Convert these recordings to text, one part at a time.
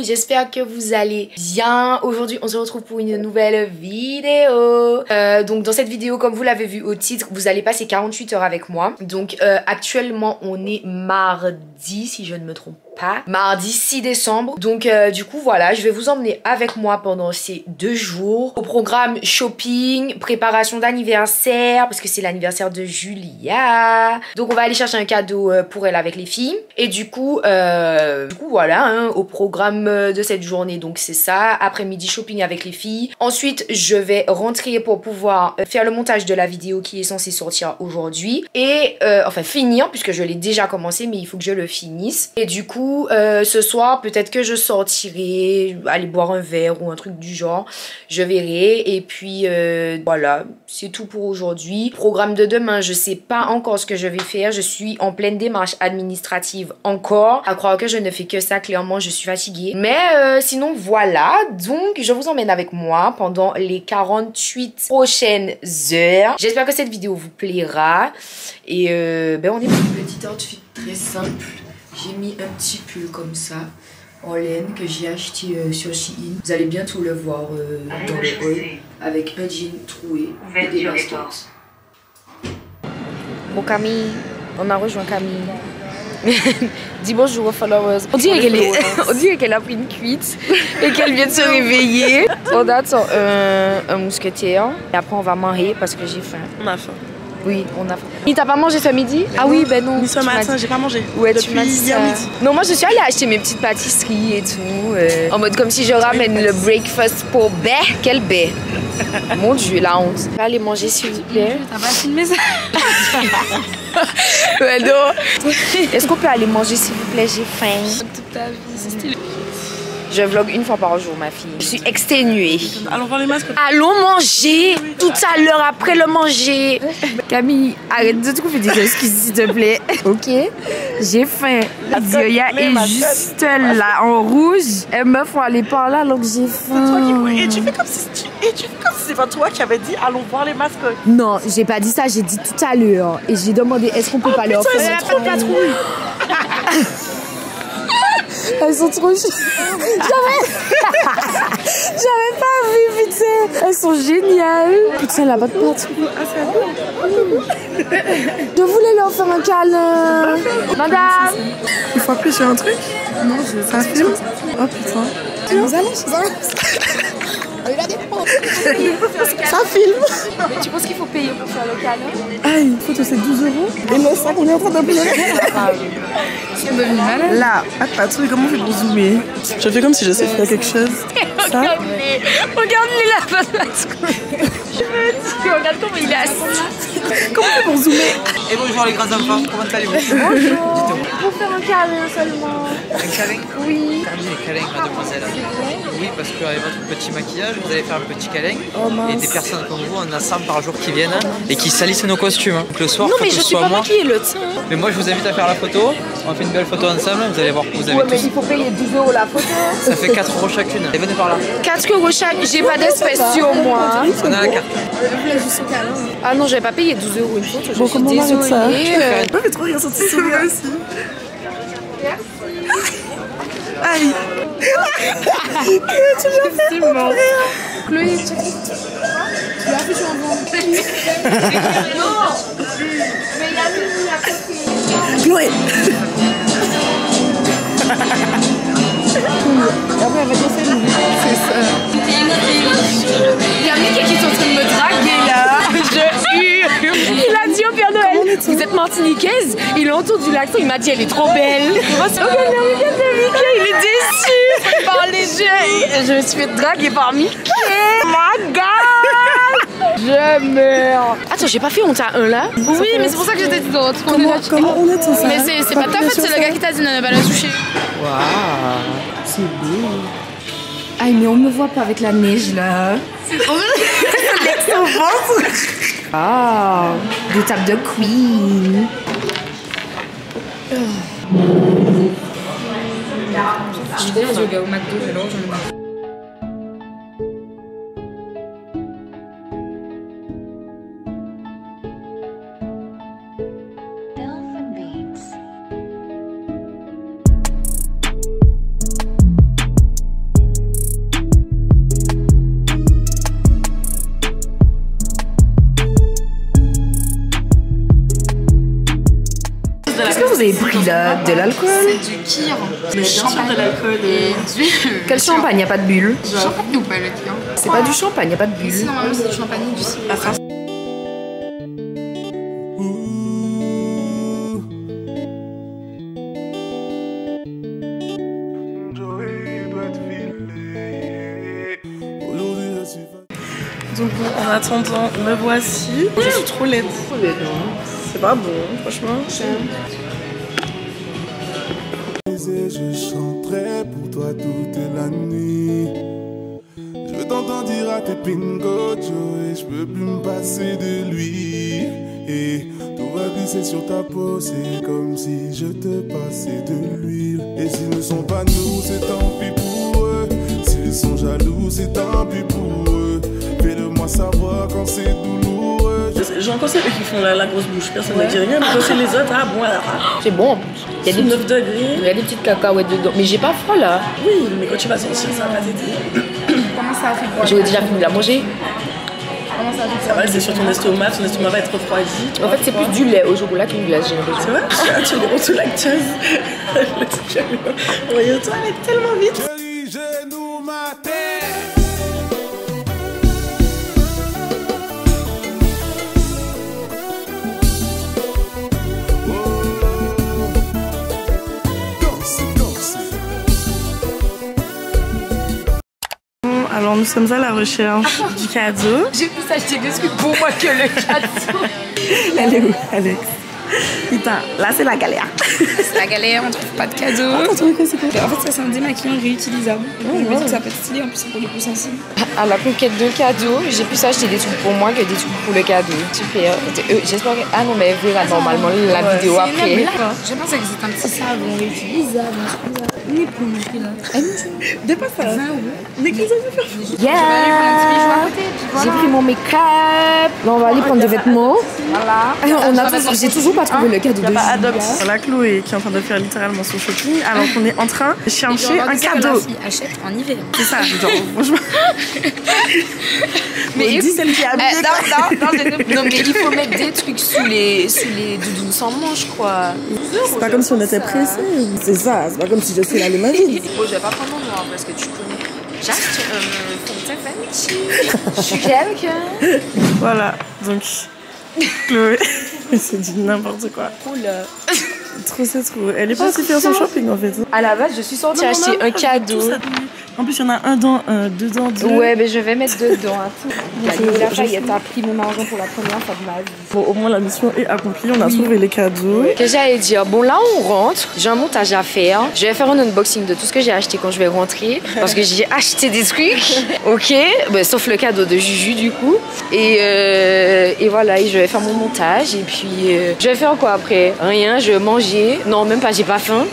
J'espère que vous allez bien. Aujourd'hui on se retrouve pour une nouvelle vidéo. Donc dans cette vidéo, comme vous l'avez vu au titre, vous allez passer 48 heures avec moi. Donc actuellement on est mardi si je ne me trompe pas, mardi 6 décembre. Donc du coup voilà, je vais vous emmener avec moi pendant ces 2 jours. Au programme shopping, préparation d'anniversaire parce que c'est l'anniversaire de Julia. Donc on va aller chercher un cadeau pour elle avec les filles. Et du coup voilà, hein, au programme de cette journée, donc c'est ça. Après-midi shopping avec les filles. Ensuite je vais rentrer pour pouvoir faire le montage de la vidéo qui est censée sortir aujourd'hui. Et enfin finir puisque je l'ai déjà commencé, mais il faut que je le finisse. Et du coup ce soir peut-être que je sortirai aller boire un verre ou un truc du genre, je verrai. Et puis voilà, c'est tout pour aujourd'hui. Programme de demain, je sais pas encore ce que je vais faire. Je suis en pleine démarche administrative encore, à croire que je ne fais que ça. Clairement je suis fatiguée, mais sinon voilà. Donc je vous emmène avec moi pendant les 48 prochaines heures. J'espère que cette vidéo vous plaira. Et ben on est petit outfit très simple. J'ai mis un petit pull comme ça en laine que j'ai acheté sur Shein. Vous allez bientôt le voir dans le haul, avec un jean troué et des baskets. Bon Camille, on a rejoint Camille. Dis bonjour aux followers. On dirait qu'elle a pris une cuite et qu'elle vient de se réveiller. On attend un mousquetaire et après on va manger parce que j'ai faim. On a faim. Oui, on a faim. Et t'as pas mangé ce midi? Ah oui, ben non. Mais ce matin, j'ai pas mangé. Ouais, tu m'as dit ça. Midi. Non, moi je suis allée acheter mes petites pâtisseries et tout. En mode comme si je ramène le breakfast pour baie. Quel baie? Mon Dieu, la honte. Je vais aller manger s'il vous plaît. T'as pas filmé ça? Ouais, non. Est-ce qu'on peut aller manger s'il vous plaît? J'ai faim. Toute ta vie, c'est stylé. Je vlog une fois par jour, ma fille. Je suis exténuée. Allons voir les masques. Allons manger tout à l'heure après le manger. Camille, arrête de te couper des excuses s'il te plaît. Ok? J'ai faim. Dioya est juste là en rouge. Elle me faut aller par là alors que j'ai faim. Et tu fais comme si c'est pas toi qui avais dit allons voir les masques. Non, j'ai pas dit ça, j'ai dit tout à l'heure. Et j'ai demandé est-ce qu'on peut pas leur faire un patrouille. Elles sont trop chouettes. J'avais pas vu, putain. Elles sont géniales. Putain, la bonne patrouille. Je voulais leur faire un câlin. Madame. Il faut appeler sur un truc? Non, je sais pas. Ça filme? Oh putain. Nous allons chez un. Ça filme. Mais tu penses qu'il faut payer pour faire le câlin? Ah, il faut c'est 12 €. Et non, ça, on est en train de pleurer. C'est devenu malade. Là, pas de patrouille, comment on fait pour zoomer? Je fais comme si je sais faire quelque chose. Regarde-les là, pas de patrouille. Je me dis, regarde comment il est assis. Comment on fait pour zoomer? Et bonjour les grands enfants, comment allez-vous? Bonjour. Pour faire un câlin seulement. Un câlin? Oui. Terminé les câlins, mademoiselle. Oui, parce qu'avec votre petit maquillage, vous allez faire un petit câlin. Oh, mince. Et des personnes comme vous, on a 100 par jour qui viennent et qui salissent nos costumes. Donc le soir, Non, faut mais que je ce suis soit pas moi. maquillée le tien. Mais moi, je vous invite à faire la photo. On fait une belle photo ensemble. Vous allez voir que vous avez Ouais, mais tous. il faut payer 12 € la photo. Ça fait 4 € chacune. Et venez par là. 4 € chaque. J'ai pas d'espèce sur moi. On a la carte. Ah non, je vais pas payer 12 € une photo. Bon, comment on arrête ça? Désolée. Ouais, mais trop rien sorti sourire aussi. Aïe. Tu l'as fait. C'est mort. Chloé, tu l'as fait sur un banc. Non. Mais il a mis à côté. Chloé. Et après, elle va danser. C'est ça. Il y a Mickey qui est en train de me draguer là. Je hurle. Il a dit au Père Noël, vous êtes martiniquaise? Il a entendu l'accent, il m'a dit elle est trop belle. Regarde Mickey, il est déçu par les jeux. Je me suis fait draguer par Mickey. Oh my god. Je meurs. Attends, j'ai pas fait honte à un là? Oui, mais c'est pour ça que j'étais dans votre Comment on est ça? Mais c'est pas ta faute, c'est le gars qui t'a dit ne pas la toucher. Waouh. C'est beau. Aïe, mais on me voit pas avec la neige là. C'est trop Ah, des tables de queen. Je suis déjà au McDo, j'ai l'eau, j'en ai marre. Il a de l'alcool. C'est du kir. Mais champagne de l'alcool. Et du. Quel champagne? Y a pas de bulle. Champagne ou pas le kir? C'est pas du champagne, y a pas de bulle. Si, normalement, c'est du champagne et du cidre. Donc bon, en attendant, me voici. Je suis trop laide. C'est pas bon, franchement. Je chanterai pour toi toute la nuit. Je veux t'entendre dire à tes pingos et je peux plus me passer de lui. Et tout va glisser sur ta peau, c'est comme si je te passais de l'huile. Et s'ils ne sont pas nous, c'est tant pis pour eux. S'ils sont jaloux, c'est tant pis pour eux. Fais-le-moi savoir quand c'est douloureux. J'en conseille eux qui font la grosse bouche, personne ne dit rien. Mais quand c'est les autres, ah bon alors. C'est bon en plus. Il y a des 9 degrés. Il y a des petites cacahuètes dedans. Mais j'ai pas froid là. Oui, mais quand tu vas sortir, ça va pas t'aider. Comment ça a fait pour J'aurais déjà fini de la manger. Comment ça a fait Ça va, c'est sur ton estomac va être refroidi. En fait, c'est plus du lait au chocolat qu'une glace, j'ai l'impression. C'est vrai? Tu es auto-lacteuse. On va y retourner tellement vite. Chérie, genou ma tête. Alors nous sommes à la recherche du cadeau. J'ai pu s'acheter des trucs pour moi que le cadeau. Elle est où, Alex? Putain, là c'est la galère. C'est la galère, on trouve pas de cadeau. T'as trouvé quoi, c'est quoi? En fait, ça c'est un démaquillant réutilisable. Je me dis que ça peut être stylé, en plus c'est pour les peaux sensibles. À la conquête de cadeaux, j'ai pu s'acheter des trucs pour moi que des trucs pour le cadeau. Super. J'espère que. Ah non, mais elle verra normalement la vidéo après. Je pensais que c'était un petit savon réutilisable, une éponge qui est là. Dépasse ça. 20 €. Mais qu'est-ce que ça fait? Yeah! J'ai pris mon make-up. Là, on va aller prendre des vêtements. Voilà. J'ai toujours pas trouvé le cadeau Il de n'y a pas Julia. Adopt. Voilà Chloé qui est en train de faire littéralement son shopping alors qu'on est en train de chercher un cadeau. La fille achète en hiver. C'est ça, genre franchement. Mais on dit celle qui a habillé. Non, mais il faut mettre des trucs sous les doudous sans manche, quoi. C'est pas comme si on était pressés. C'est ça, c'est pas comme si je suis là les mains vides. Bon, je vais pas prendre mon noir parce que tu connais. J'achète je suis quelqu'un. Voilà, donc Chloé, c'est dit n'importe quoi. Oula. Trop c'est trop. Elle est pas aussi faire son shopping en fait. À la base, je suis sortie acheter un cadeau. En plus, il y en a un dans, dedans, deux. Ouais, mais je vais mettre dedans. La Lafayette a pris mon argent pour la première fois de ma vie. Bon, au moins la mission est accomplie, on a trouvé les cadeaux. Que j'allais dire, bon là on rentre, j'ai un montage à faire. Je vais faire un unboxing de tout ce que j'ai acheté quand je vais rentrer. Parce que j'ai acheté des trucs, ok, ben, sauf le cadeau de Juju du coup. Et voilà, et je vais faire mon montage. Et puis, je vais faire quoi après? Rien, je vais manger. Non, même pas, j'ai pas faim.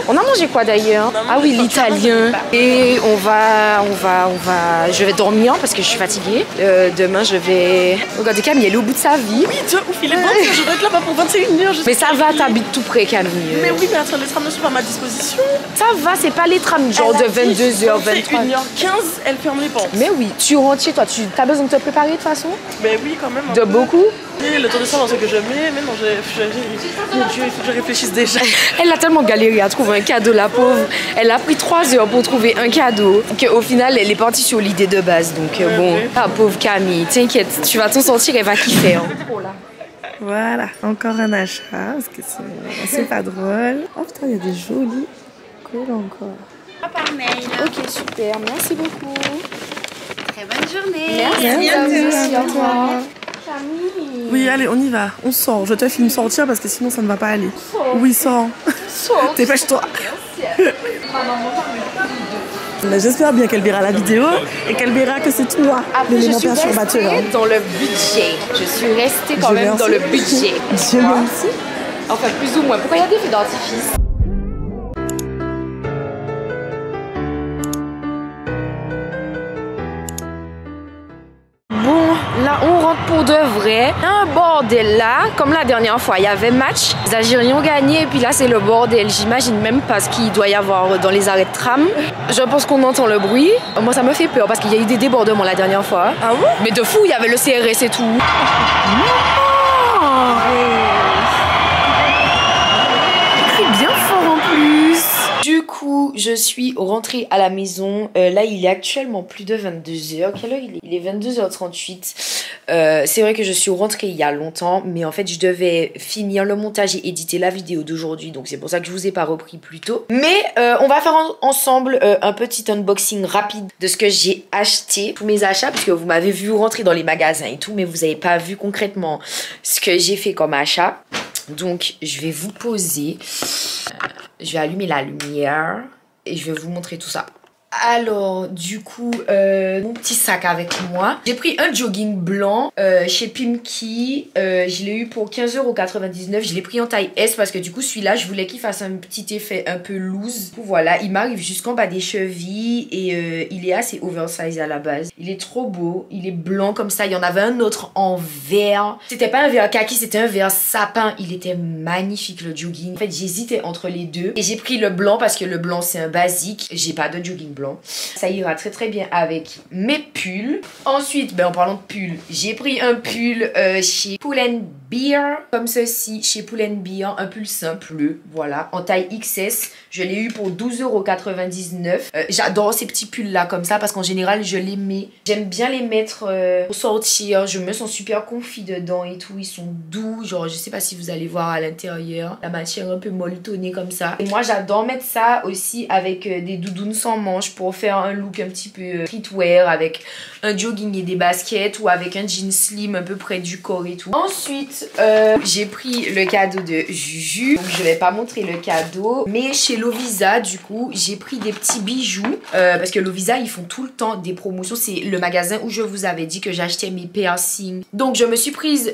On a mangé quoi d'ailleurs? Ah oui, l'italien. Et je vais dormir parce que je suis fatiguée. Demain, je vais... Regarde, Camille, elle est au bout de sa vie. Oui, de ouf, il est bon, je dois être là-bas pour 21h. Mais ça va, t'habites tout près, Camille. Mais oui, mais attends, les trams ne sont pas à ma disposition. Ça va, c'est pas les trams genre de 22h, 23h. 21h15, elle ferme les portes. Mais oui, tu rentres chez toi, tu as besoin de te préparer de toute façon? Mais oui, quand même. De beaucoup? Oui, le temps de savoir dans ce que je mets, mais non, mon Dieu, il faut que je réfléchisse déjà. Elle a tellement galéré à trouver un cadeau, la pauvre. Elle a pris 3 heures pour trouver un cadeau. Qu'au final, elle est partie sur l'idée de base. Donc bon, la pauvre Camille, t'inquiète, tu vas t'en sortir, elle va kiffer. Hein. Voilà, encore un achat, parce que c'est pas drôle. Oh putain, il y a des jolis cols encore. Par mail. Ok, super, merci beaucoup. Très bonne journée. Merci à toi. Oui, allez, on y va, on sort. Je te filme sortir parce que sinon ça ne va pas aller. Oui, sors. Dépêche-toi. Mais j'espère bien qu'elle verra la vidéo et qu'elle verra que c'est toi l'élément perturbateur. Dans le budget. Je suis restée quand même dans le budget. Dieu merci. Enfin, plus ou moins. Pourquoi il y a des feux d'artifice? Là, on rentre pour de vrai. Un bordel là, comme la dernière fois, il y avait match. Les Algériens ont gagné et puis là, c'est le bordel. J'imagine même pas ce qu'il doit y avoir dans les arrêts de tram. Je pense qu'on entend le bruit. Moi, ça me fait peur parce qu'il y a eu des débordements la dernière fois. Ah bon? Mais de fou, il y avait le CRS et tout. Non! Écris bien Du coup, je suis rentrée à la maison. Là, il est actuellement plus de 22h. Quelle heure il est? Il est 22h38. C'est vrai que je suis rentrée il y a longtemps, mais en fait, je devais finir le montage et éditer la vidéo d'aujourd'hui. Donc, c'est pour ça que je vous ai pas repris plus tôt. Mais on va faire ensemble un petit unboxing rapide de ce que j'ai acheté. Tous mes achats, puisque vous m'avez vu rentrer dans les magasins et tout, mais vous n'avez pas vu concrètement ce que j'ai fait comme achat. Donc, je vais vous poser. Je vais allumer la lumière et je vais vous montrer tout ça. Alors, du coup, mon petit sac avec moi. J'ai pris un jogging blanc chez Pimki. Je l'ai eu pour 15,99 €. Je l'ai pris en taille S parce que du coup, celui-là, je voulais qu'il fasse un petit effet un peu loose. Du coup, voilà, il m'arrive jusqu'en bas des chevilles et il est assez oversize à la base. Il est trop beau. Il est blanc comme ça. Il y en avait un autre en vert. C'était pas un vert kaki, c'était un vert sapin. Il était magnifique, le jogging. En fait, j'hésitais entre les deux. Et j'ai pris le blanc parce que le blanc, c'est un basique. J'ai pas de jogging blanc. Ça ira très très bien avec mes pulls. Ensuite, en parlant de pulls, j'ai pris un pull chez Pull & Bear, comme ceci, chez Pull & Bear, un pull simple, voilà, en taille XS. Je l'ai eu pour 12,99 €. J'adore ces petits pulls là comme ça parce qu'en général, je les mets. J'aime bien les mettre pour sortir. Je me sens super confie dedans et tout. Ils sont doux, genre je sais pas si vous allez voir à l'intérieur. La matière un peu molletonnée comme ça. Et moi, j'adore mettre ça aussi avec des doudounes sans manches pour faire un look un petit peu streetwear avec un jogging et des baskets ou avec un jean slim un peu près du corps et tout. Ensuite, j'ai pris le cadeau de Juju. Donc, je vais pas montrer le cadeau. Mais chez Lovisa, du coup, j'ai pris des petits bijoux. Parce que Lovisa, ils font tout le temps des promotions. C'est le magasin où je vous avais dit que j'achetais mes piercings. Donc, je me suis prise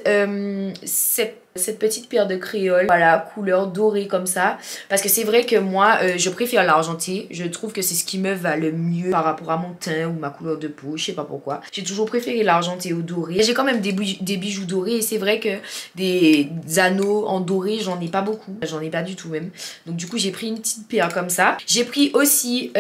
cette petite paire de créoles, voilà, couleur dorée comme ça. Parce que c'est vrai que moi, je préfère l'argenté. Je trouve que c'est ce qui me va le mieux par rapport à mon teint ou ma couleur de peau. Je sais pas pourquoi. J'ai toujours préféré l'argenté au doré. J'ai quand même des bijoux dorés et c'est vrai que des anneaux en doré, j'en ai pas beaucoup. J'en ai pas du tout même. Donc du coup, j'ai pris une petite paire comme ça. J'ai pris aussi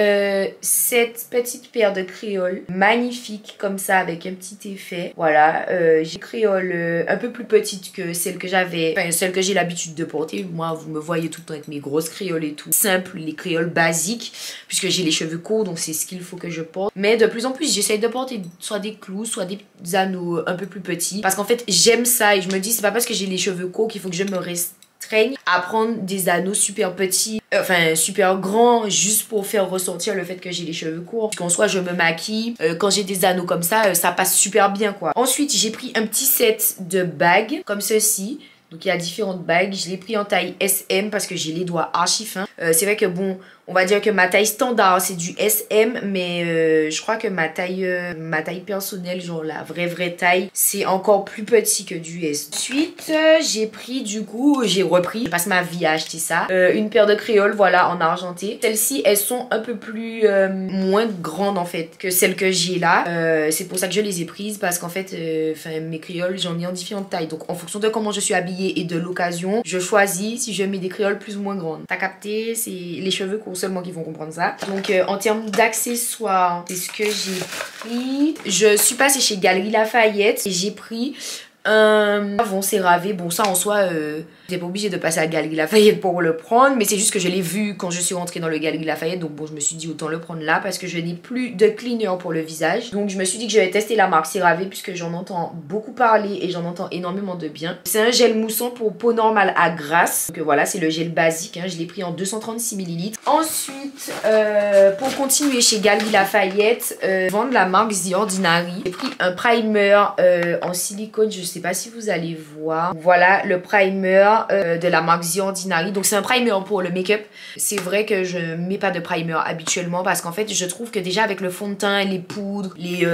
cette petite paire de créoles magnifique comme ça avec un petit effet. Voilà, j'ai créoles un peu plus petites que celle que j'avais. Enfin, celle que j'ai l'habitude de porter. Moi, vous me voyez tout le temps avec mes grosses créoles et tout. Simple, les créoles basiques, puisque j'ai les cheveux courts, donc c'est ce qu'il faut que je porte. Mais de plus en plus, j'essaye de porter soit des clous, soit des anneaux un peu plus petits. Parce qu'en fait, j'aime ça et je me dis, c'est pas parce que j'ai les cheveux courts qu'il faut que je me restreigne à prendre des anneaux super petits, enfin super grands, juste pour faire ressortir le fait que j'ai les cheveux courts. Parce qu'en soi, je me maquille. Quand j'ai des anneaux comme ça, ça passe super bien, quoi. Ensuite, j'ai pris un petit set de bagues, comme ceci. Donc il y a différentes bagues. Je l'ai pris en taille SM parce que j'ai les doigts archi fins. C'est vrai que bon, on va dire que ma taille standard c'est du SM, mais je crois que ma taille personnelle, genre la vraie taille, c'est encore plus petit que du S. Ensuite, j'ai pris du coup, j'ai repris, je passe ma vie à acheter ça, une paire de créoles, voilà, en argenté. Celles-ci, elles sont un peu plus moins grandes en fait que celles que j'ai là. C'est pour ça que je les ai prises parce qu'en fait, mes créoles, j'en ai en différentes tailles. Donc en fonction de comment je suis habillée et de l'occasion, je choisis si je mets des créoles plus ou moins grandes. T'as capté? C'est les cheveux courts seulement qui vont comprendre ça. Donc en termes d'accessoires, c'est ce que j'ai pris. Je suis passée chez Galeries Lafayette et j'ai pris un savon CeraVe. Bon, ça en soi, j'étais pas obligée de passer à Galeries Lafayette pour le prendre, mais c'est juste que je l'ai vu quand je suis rentrée dans le Galeries Lafayette. Donc bon, je me suis dit autant le prendre là parce que je n'ai plus de cleaner pour le visage. Donc je me suis dit que je vais tester la marque CeraVe puisque j'en entends beaucoup parler et j'en entends énormément de bien. C'est un gel moussant pour peau normale à grasse. Donc voilà, c'est le gel basique, hein. Je l'ai pris en 236 ml. Ensuite, pour continuer chez Galeries Lafayette, vendre la marque The Ordinary. J'ai pris un primer en silicone, je sais pas si vous allez voir. Voilà le primer de la marque The Ordinary. Donc c'est un primer pour le make-up. C'est vrai que je mets pas de primer habituellement parce qu'en fait je trouve que déjà avec le fond de teint, les poudres, les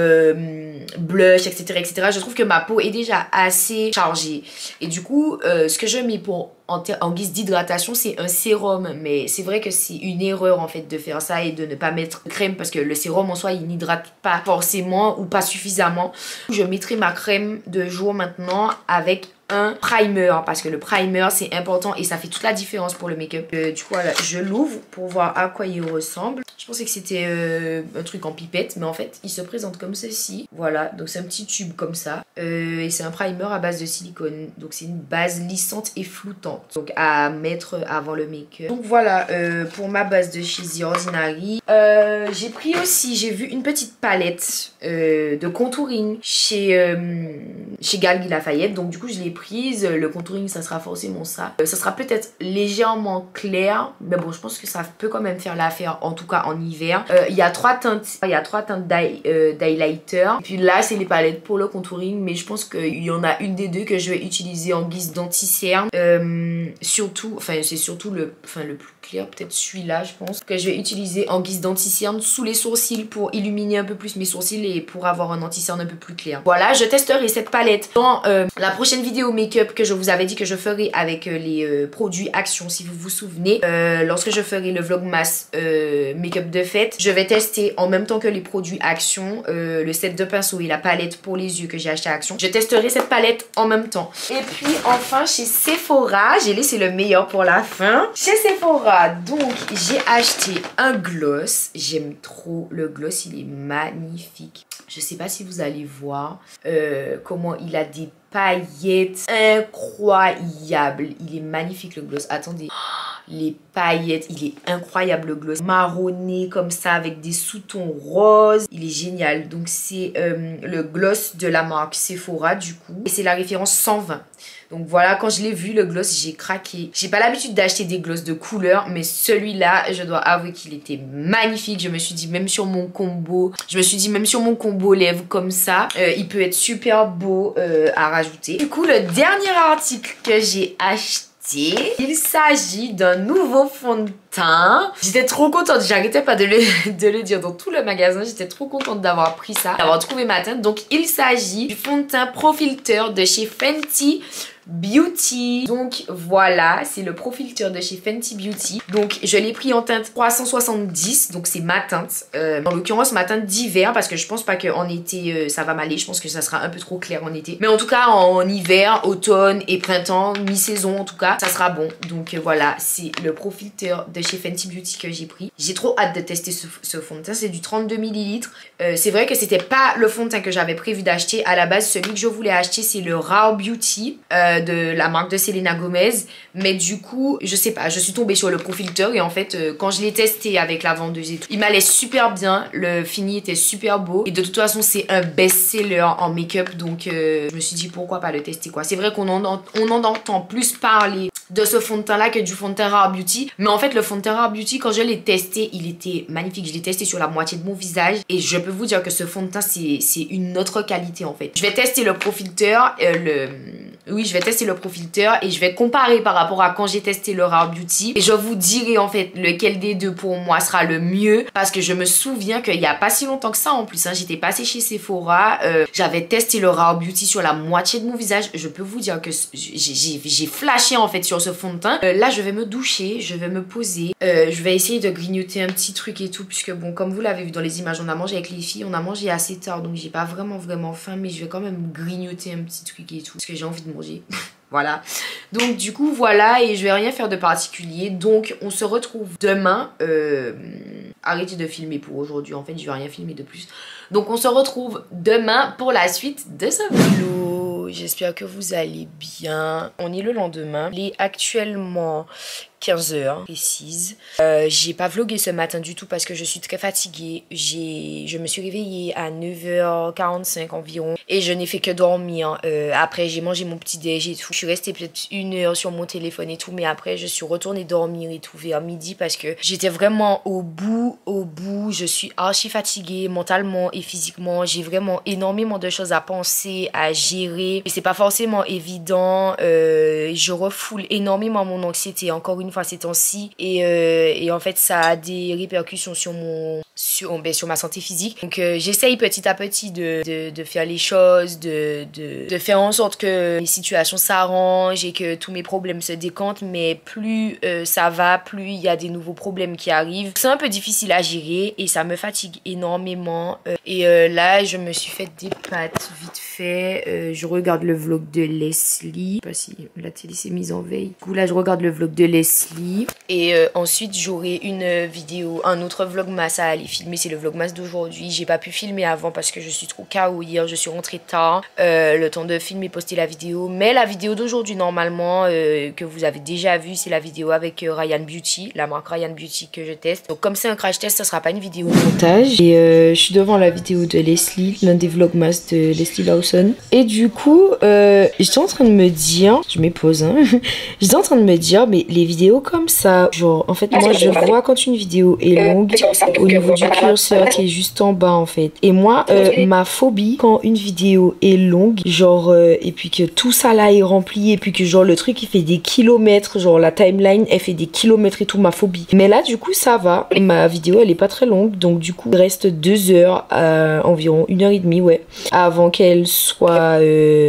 blushs, etc., je trouve que ma peau est déjà assez chargée. Et du coup, ce que je mets pour en guise d'hydratation, c'est un sérum. Mais c'est vrai que c'est une erreur en fait de faire ça et de ne pas mettre crème parce que le sérum en soi il n'hydrate pas forcément ou pas suffisamment. Je mettrai ma crème de jour maintenant avec un primer parce que le primer c'est important et ça fait toute la différence pour le make-up. Du coup voilà, je l'ouvre pour voir à quoi il ressemble. Je pensais que c'était un truc en pipette, mais en fait il se présente comme ceci. Voilà, donc c'est un petit tube comme ça et c'est un primer à base de silicone. Donc c'est une base lissante et floutante, donc à mettre avant le make-up. Donc voilà pour ma base de chez The Ordinary. J'ai pris aussi, j'ai vu une petite palette de contouring chez Galeries Lafayette. Donc du coup je l'ai prise. Le contouring ça sera forcément ça. Ça sera peut-être légèrement clair, mais bon je pense que ça peut quand même faire l'affaire, en tout cas en hiver. Il y a trois teintes d'highlighter. Et puis là c'est les palettes pour le contouring, mais je pense qu'il y en a une des deux que je vais utiliser en guise d'anti-cerne. Surtout, enfin c'est surtout le plus clair, peut-être celui-là je pense, que je vais utiliser en guise d'anti-cerne sous les sourcils pour illuminer un peu plus mes sourcils et pour avoir un anti-cerne un peu plus clair. Voilà, je testerai cette palette dans la prochaine vidéo make-up que je vous avais dit que je ferai avec les produits Action, si vous vous souvenez. Lorsque je ferai le vlogmas make-up de fête, je vais tester en même temps que les produits Action le set de pinceau et la palette pour les yeux que j'ai acheté à Action. Je testerai cette palette en même temps. Et puis enfin chez Sephora, j'ai laissé le meilleur pour la fin. Chez Sephora, donc j'ai acheté un gloss. J'aime trop le gloss, il est magnifique. Je sais pas si vous allez voir comment il a des paillettes incroyables. Il est magnifique le gloss. Attendez. Les paillettes, il est incroyable le gloss. Marronné comme ça avec des sous-tons roses. Il est génial. Donc c'est le gloss de la marque Sephora du coup. Et c'est la référence 120. Donc voilà, quand je l'ai vu le gloss, j'ai craqué. J'ai pas l'habitude d'acheter des gloss de couleur, mais celui-là, je dois avouer qu'il était magnifique. Je me suis dit même sur mon combo, lèvres comme ça, il peut être super beau à rajouter. Du coup, le dernier article que j'ai acheté, il s'agit d'un nouveau fond de teint. J'étais trop contente, j'arrêtais pas de le dire dans tout le magasin. J'étais trop contente d'avoir pris ça, d'avoir trouvé ma teinte. Donc il s'agit du fond de teint Pro Filter de chez Fenty Beauty. Donc voilà, c'est le Pro Filter de chez Fenty Beauty. Donc je l'ai pris en teinte 370, donc c'est ma teinte. En l'occurrence ma teinte d'hiver, parce que je pense pas qu'en été ça va m'aller. Je pense que ça sera un peu trop clair en été. Mais en tout cas en hiver, automne et printemps, mi-saison en tout cas, ça sera bon. Donc voilà, c'est le Pro Filter de chez Fenty Beauty que j'ai pris. J'ai trop hâte de tester ce fond de teint. C'est du 32 ml. C'est vrai que c'était pas le fond de teint que j'avais prévu d'acheter. À la base, celui que je voulais acheter, c'est le Rare Beauty de la marque de Selena Gomez. Mais du coup, je sais pas, je suis tombée sur le Pro Filter et en fait, quand je l'ai testé avec la vendeuse et tout, il m'allait super bien. Le fini était super beau. Et de toute façon, c'est un best-seller en make-up. Donc, je me suis dit pourquoi pas le tester quoi. C'est vrai qu'on en entend plus parler de ce fond de teint là que du fond de teint Rare Beauty, mais en fait le fond de teint Rare Beauty, quand je l'ai testé, il était magnifique. Je l'ai testé sur la moitié de mon visage et je peux vous dire que ce fond de teint c'est une autre qualité en fait. Je vais tester le Pro Filter, je vais tester le Pro Filter et je vais comparer par rapport à quand j'ai testé le Rare Beauty et je vous dirai en fait lequel des deux pour moi sera le mieux, parce que je me souviens qu'il y a pas si longtemps que ça en plus, hein, j'étais passée chez Sephora, j'avais testé le Rare Beauty sur la moitié de mon visage. Je peux vous dire que j'ai flashé en fait sur ce fond de teint. Là je vais me doucher, je vais me poser, je vais essayer de grignoter un petit truc et tout, puisque bon, comme vous l'avez vu dans les images, on a mangé avec les filles, on a mangé assez tard, donc j'ai pas vraiment faim, mais je vais quand même grignoter un petit truc et tout parce que j'ai envie de manger. Voilà, donc du coup voilà, et je vais rien faire de particulier. Donc on se retrouve demain. Arrêtez de filmer pour aujourd'hui, en fait je vais rien filmer de plus. Donc on se retrouve demain pour la suite de ce vlog. J'espère que vous allez bien. On est le lendemain, il est actuellement 15h précise. J'ai pas vlogué ce matin du tout parce que je suis très fatiguée. Je me suis réveillée à 9h45 environ et je n'ai fait que dormir. Après j'ai mangé mon petit déj et tout. Je suis restée peut-être 1 heure sur mon téléphone et tout, mais après je suis retournée dormir et tout vers midi parce que j'étais vraiment au bout. Je suis archi fatiguée mentalement et physiquement. J'ai vraiment énormément de choses à penser, à gérer. Et c'est pas forcément évident. Je refoule énormément mon anxiété encore une fois ces temps-ci, et en fait ça a des répercussions sur sur ma santé physique. Donc j'essaye petit à petit de faire les choses, de faire en sorte que les situations s'arrangent et que tous mes problèmes se décantent, mais plus ça va, plus il y a des nouveaux problèmes qui arrivent. C'est un peu difficile à gérer et ça me fatigue énormément. Là, je me suis fait des pâtes vite fait. Je regarde le vlog de Leslie. Je sais pas si la télé s'est mise en veille. Du coup, là, je regarde le vlog de Leslie. Et ensuite, j'aurai une vidéo, un autre vlogmas à aller filmer. C'est le vlogmas d'aujourd'hui. J'ai pas pu filmer avant parce que je suis trop KO hier. Je suis rentrée tard. Le temps de filmer, poster la vidéo. Mais la vidéo d'aujourd'hui, normalement, que vous avez déjà vue, c'est la vidéo avec Ryan Beauty, la marque Ryan Beauty que je teste. Donc, comme c'est un crash test, ça sera pas une vidéo montage. Et je suis devant la vidéo de Leslie, l'un des vlogmas de Leslie Lawson. Et du coup, j'étais en train de me dire, je m'épose, hein. J'étais en train de me dire, mais les vidéos comme ça, genre, en fait, moi, je vois quand une vidéo est longue au niveau du curseur qui est juste en bas, en fait. Et moi, ma phobie, quand une vidéo est longue, genre, et puis que tout ça là est rempli, et puis que, genre, le truc, il fait des kilomètres, genre, la timeline, elle fait des kilomètres et tout, ma phobie. Mais là, du coup, ça va. Ma vidéo, elle est pas très longue, donc, du coup, il reste 2 heures, environ 1h30, ouais, avant qu'elle soit,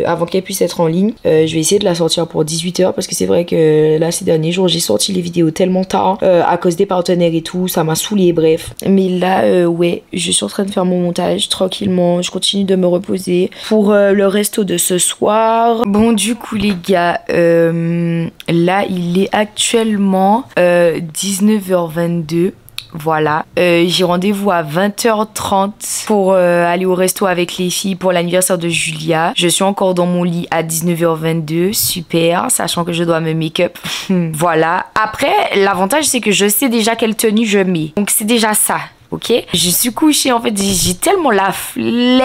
avant qu'elle puisse être en ligne. Je vais essayer de la sortir pour 18h, parce que c'est vrai que là, ces derniers jours, j'ai sorti les vidéos tellement tard, à cause des partenaires et tout, ça m'a saoulé, bref. Mais là, ouais, je suis en train de faire mon montage tranquillement, je continue de me reposer pour le resto de ce soir. Bon, du coup, les gars, là, il est actuellement 19h22. Voilà, j'ai rendez-vous à 20h30 pour aller au resto avec les filles pour l'anniversaire de Julia. Je suis encore dans mon lit à 19h22, super, sachant que je dois me make-up. Voilà, après, l'avantage c'est que je sais déjà quelle tenue je mets, donc c'est déjà ça. Ok, je suis couchée, en fait, j'ai tellement la flemme.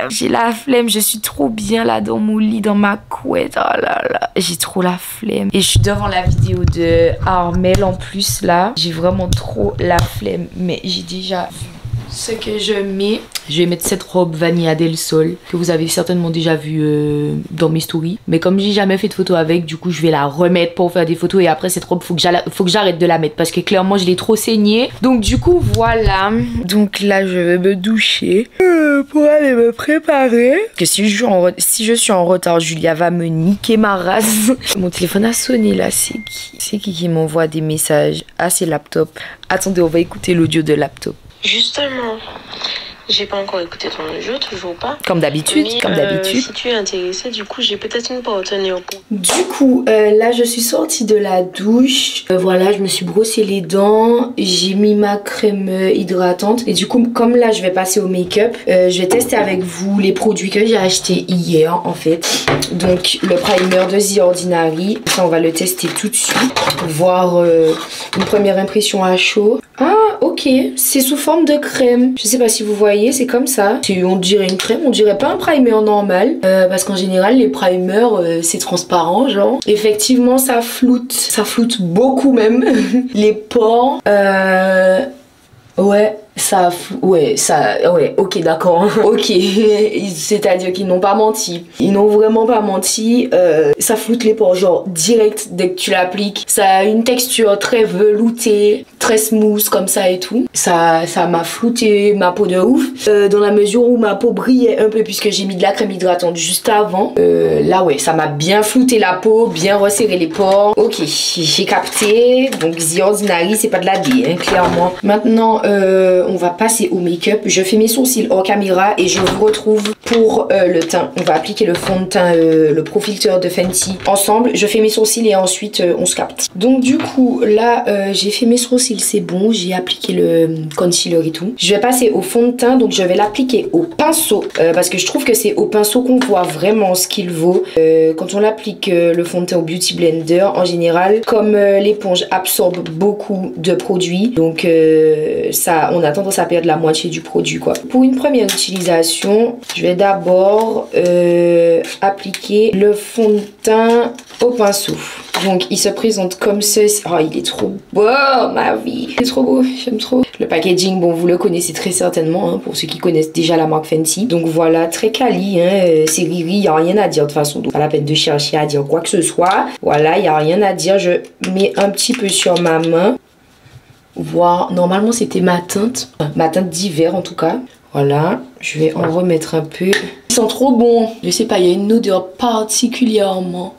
J'ai la flemme, je suis trop bien là dans mon lit, dans ma couette. Oh là là, j'ai trop la flemme. Et je suis devant la vidéo de Armel en plus là. J'ai vraiment trop la flemme, mais j'ai déjà vu ce que je mets. Je vais mettre cette robe Vanilla del Sol que vous avez certainement déjà vue dans mes stories. Mais comme j'ai jamais fait de photos avec, du coup je vais la remettre pour faire des photos. Et après cette robe, faut que j'arrête de la mettre parce que clairement je l'ai trop saignée. Donc du coup voilà. Donc là je vais me doucher pour aller me préparer. Parce que si je suis en retard, Julia va me niquer ma race. Mon téléphone a sonné là. C'est qui m'envoie des messages? Ah, c'est laptop. Attendez, on va écouter l'audio de laptop. Justement, j'ai pas encore écouté ton audio, toujours pas. Comme d'habitude, comme d'habitude. Si tu es intéressée, du coup, j'ai peut-être une partenaire pour. Du coup, là, je suis sortie de la douche. Voilà, je me suis brossé les dents. J'ai mis ma crème hydratante. Et du coup, comme là, je vais passer au make-up, je vais tester avec vous les produits que j'ai achetés hier, en fait. Donc, le primer de The Ordinary. Ça, on va le tester tout de suite. Voir une première impression à chaud. Ah, ok. C'est sous forme de crème. Je sais pas si vous voyez, c'est comme ça. On dirait une crème, on dirait pas un primer normal. Parce qu'en général, les primers, c'est transparent, genre. Effectivement, ça floute. Ça floute beaucoup même. Les pores. Ouais. Ouais, ok, d'accord. Ok, c'est-à-dire qu'ils n'ont pas menti. Ils n'ont vraiment pas menti. Ça floute les pores, genre direct dès que tu l'appliques. Ça a une texture très veloutée, très smooth comme ça et tout. Ça m'a flouté ma peau de ouf. Dans la mesure où ma peau brillait un peu puisque j'ai mis de la crème hydratante juste avant. Là, ouais, ça m'a bien flouté la peau, bien resserré les pores. Ok, j'ai capté. Donc, The Ordinary, c'est pas de la D, hein, clairement. Maintenant, on va passer au make-up. Je fais mes sourcils hors caméra et je vous retrouve pour le teint. On va appliquer le fond de teint, le Pro Filter de Fenty ensemble. Je fais mes sourcils et ensuite on se capte. Donc du coup là j'ai fait mes sourcils, c'est bon. J'ai appliqué le concealer et tout. Je vais passer au fond de teint, donc je vais l'appliquer au pinceau parce que je trouve que c'est au pinceau qu'on voit vraiment ce qu'il vaut. Quand on l'applique le fond de teint au Beauty Blender, en général, comme l'éponge absorbe beaucoup de produits, donc ça, on a tendance à perdre la moitié du produit quoi. Pour une première utilisation, je vais d'abord appliquer le fond de teint au pinceau. Donc il se présente comme ceci. Oh, il est trop beau, ma vie. Il est trop beau, j'aime trop. Le packaging, bon, vous le connaissez très certainement, hein, pour ceux qui connaissent déjà la marque Fenty. Donc voilà, très quali, hein, c'est Riri, il n'y a rien à dire de toute façon. Donc pas la peine de chercher à dire quoi que ce soit. Voilà, il n'y a rien à dire. Je mets un petit peu sur ma main. voir. Normalement c'était ma teinte d'hiver en tout cas. Voilà, je vais en remettre un peu. Ils sont trop bons. Je sais pas, il y a une odeur particulièrement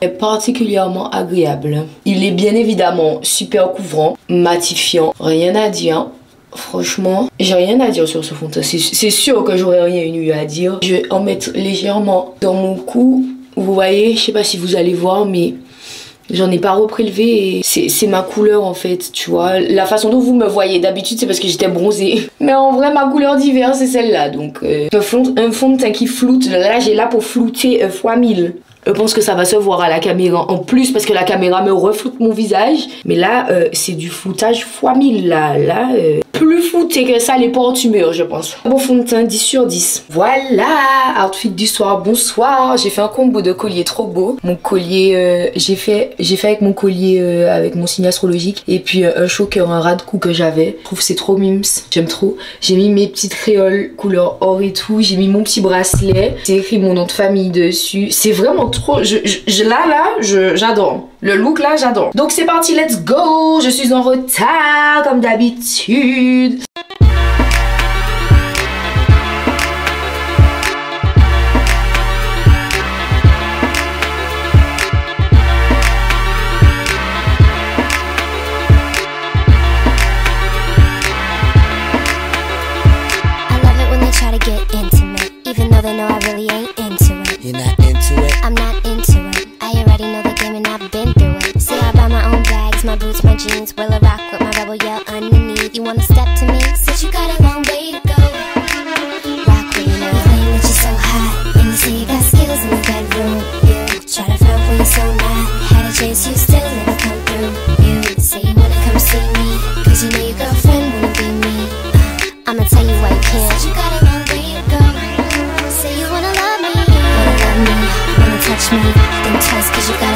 agréable. Il est bien évidemment super couvrant, matifiant, rien à dire. Franchement, j'ai rien à dire sur ce fond de teint. C'est sûr que j'aurais rien eu à dire. Je vais en mettre légèrement dans mon cou. Vous voyez, je sais pas si vous allez voir, mais j'en ai pas reprélevé et c'est ma couleur en fait, tu vois. La façon dont vous me voyez d'habitude, c'est parce que j'étais bronzée. Mais en vrai, ma couleur d'hiver, c'est celle-là. Donc, un fond de teint qui floute. Là, j'ai là pour flouter fois 1000. Je pense que ça va se voir à la caméra en plus parce que la caméra me refloute mon visage. Mais là, c'est du floutage fois 1000 là. Plus flouté que ça, les portes-humeurs, je pense. Bon fond de teint, 10 sur 10. Voilà, outfit du soir, bonsoir. J'ai fait un combo de collier trop beau. Mon collier, j'ai fait avec mon collier avec mon signe astrologique. Et puis un choker, un ras de cou que j'avais. Je trouve que c'est trop mimes, j'aime trop. J'ai mis mes petites créoles couleur or et tout. J'ai mis mon petit bracelet. J'ai écrit mon nom de famille dessus. C'est vraiment trop, j'adore. Le look là, j'adore. Donc c'est parti, let's go. Je suis en retard comme d'habitude. Will I rock with my rebel yell underneath? You wanna step to me? Since you got a long way to go. Rock with me now. You claim that you're so hot, and you say you got skills in the bedroom. You try to flirt when you're so mad. Had a chance, you still never come through. You say you wanna come see me, cause you know your girlfriend wanna be me. I'ma tell you why you can't. Since you got a long way to go. Say you wanna love me, wanna touch me. Think twice cause you got